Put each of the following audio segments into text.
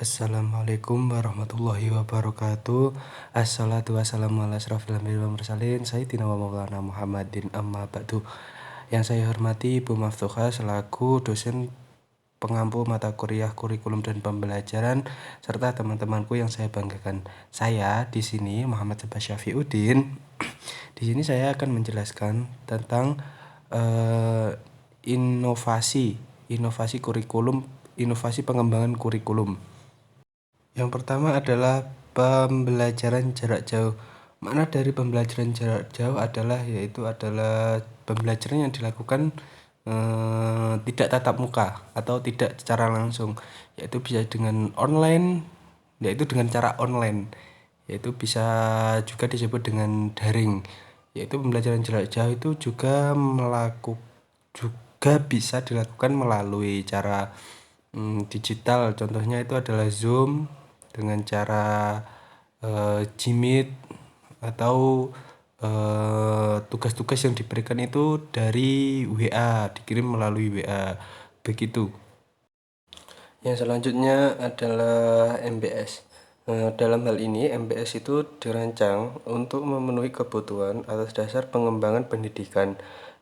Assalamualaikum warahmatullahi wabarakatuh. Assalatu wassalamu ala asrofil anbiya'i wal mursalin Sayyidina wa maulana Muhammadin amma ba'du. Yang saya hormati Ibu Maftuha selaku dosen pengampu mata kuliah kurikulum dan pembelajaran serta teman-temanku yang saya banggakan. Saya di sini Muhammad Sabah Syafiuddin. Di sini saya akan menjelaskan tentang inovasi kurikulum, inovasi pengembangan kurikulum. Yang pertama adalah pembelajaran jarak jauh. Makna dari pembelajaran jarak jauh adalah pembelajaran yang dilakukan tidak tatap muka atau tidak secara langsung, yaitu bisa dengan online, yaitu dengan cara online, yaitu bisa juga disebut dengan daring. Yaitu pembelajaran jarak jauh itu juga bisa dilakukan melalui cara digital. Contohnya itu adalah Zoom dengan cara Jimit atau tugas-tugas yang diberikan itu dari WA, dikirim melalui WA begitu. Yang selanjutnya adalah MBS. Dalam hal ini MBS itu dirancang untuk memenuhi kebutuhan atas dasar pengembangan pendidikan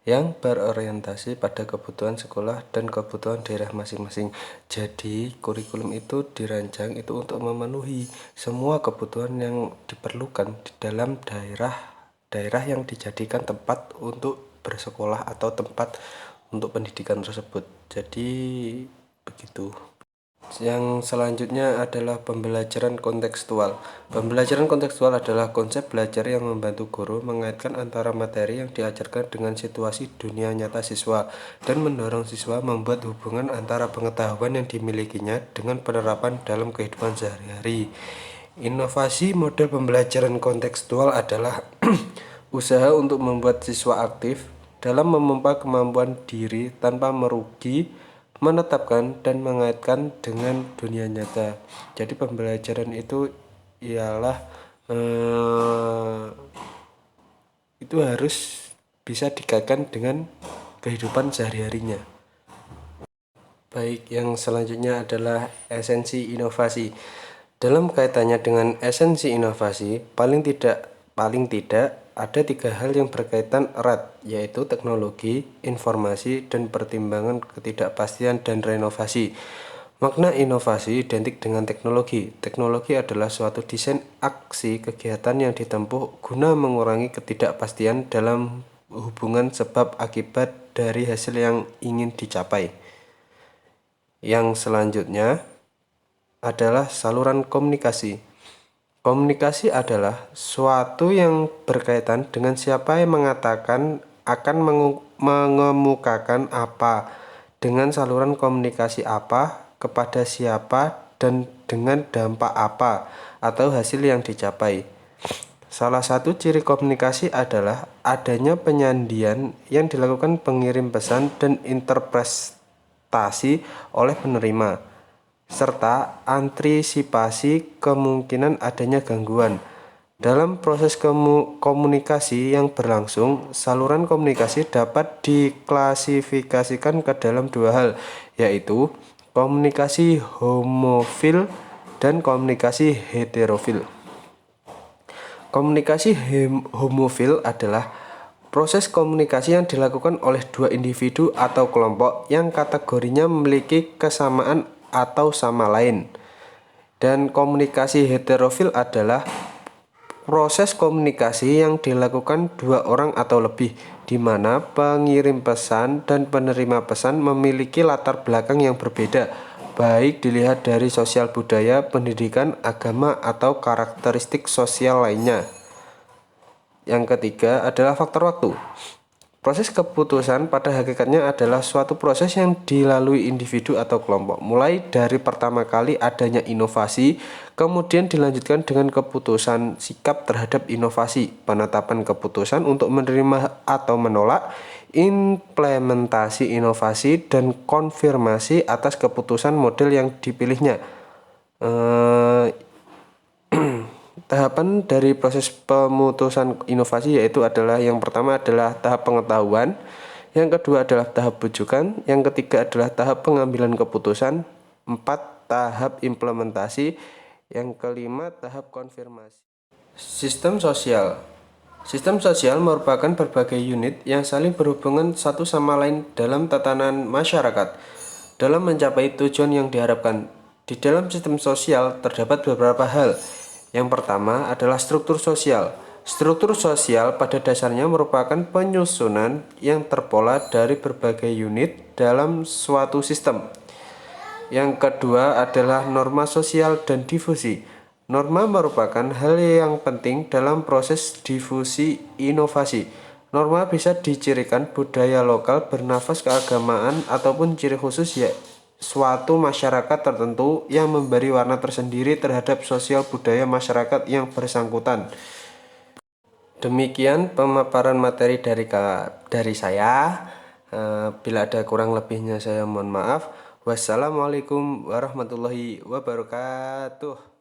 yang berorientasi pada kebutuhan sekolah dan kebutuhan daerah masing-masing. Jadi kurikulum itu dirancang itu untuk memenuhi semua kebutuhan yang diperlukan di dalam daerah yang dijadikan tempat untuk bersekolah atau tempat untuk pendidikan tersebut. Jadi begitu. Yang selanjutnya adalah pembelajaran kontekstual. Pembelajaran kontekstual adalah konsep belajar yang membantu guru mengaitkan antara materi yang diajarkan dengan situasi dunia nyata siswa dan mendorong siswa membuat hubungan antara pengetahuan yang dimilikinya dengan penerapan dalam kehidupan sehari-hari. Inovasi model pembelajaran kontekstual adalah usaha untuk membuat siswa aktif dalam memompa kemampuan diri tanpa merugi, menetapkan dan mengaitkan dengan dunia nyata. Jadi pembelajaran itu ialah itu harus bisa dikaitkan dengan kehidupan sehari-harinya. Baik, yang selanjutnya adalah esensi inovasi. Dalam kaitannya dengan esensi inovasi, paling tidak ada 3 hal yang berkaitan erat, yaitu teknologi, informasi, dan pertimbangan ketidakpastian dan renovasi. Makna inovasi identik dengan teknologi. Teknologi adalah suatu desain aksi kegiatan yang ditempuh guna mengurangi ketidakpastian dalam hubungan sebab akibat dari hasil yang ingin dicapai. Yang selanjutnya adalah saluran komunikasi. Komunikasi adalah suatu yang berkaitan dengan siapa yang mengatakan akan mengemukakan apa, dengan saluran komunikasi apa, kepada siapa, dan dengan dampak apa, atau hasil yang dicapai. Salah satu ciri komunikasi adalah adanya penyandian yang dilakukan pengirim pesan dan interpretasi oleh penerima, serta antisipasi kemungkinan adanya gangguan. Dalam proses komunikasi yang berlangsung, saluran komunikasi dapat diklasifikasikan ke dalam 2 hal, yaitu komunikasi homofil dan komunikasi heterofil. Komunikasi homofil adalah proses komunikasi yang dilakukan oleh 2 individu atau kelompok yang kategorinya memiliki kesamaan atau sama lain. Dan komunikasi heterofil adalah proses komunikasi yang dilakukan 2 orang atau lebih, di mana pengirim pesan dan penerima pesan memiliki latar belakang yang berbeda, baik dilihat dari sosial budaya, pendidikan, agama, atau karakteristik sosial lainnya. Yang ketiga adalah faktor waktu. Proses keputusan pada hakikatnya adalah suatu proses yang dilalui individu atau kelompok, mulai dari pertama kali adanya inovasi, kemudian dilanjutkan dengan keputusan sikap terhadap inovasi, penetapan keputusan untuk menerima atau menolak, implementasi inovasi, dan konfirmasi atas keputusan model yang dipilihnya. Tahapan dari proses pemutusan inovasi yaitu adalah yang pertama adalah tahap pengetahuan, yang kedua adalah tahap bujukan, yang ketiga adalah tahap pengambilan keputusan, 4 tahap implementasi. Yang kelima, tahap konfirmasi. Sistem sosial. Sistem sosial merupakan berbagai unit yang saling berhubungan satu sama lain dalam tatanan masyarakat dalam mencapai tujuan yang diharapkan. Di dalam sistem sosial terdapat beberapa hal. Yang pertama adalah struktur sosial. Struktur sosial pada dasarnya merupakan penyusunan yang terpola dari berbagai unit dalam suatu sistem. Yang kedua adalah norma sosial dan difusi. Norma merupakan hal yang penting dalam proses difusi inovasi. Norma bisa dicirikan budaya lokal, bernafas keagamaan, ataupun ciri khusus ya suatu masyarakat tertentu yang memberi warna tersendiri terhadap sosial budaya masyarakat yang bersangkutan. Demikian pemaparan materi dari saya. Bila ada kurang lebihnya saya mohon maaf. Wassalamualaikum warahmatullahi wabarakatuh.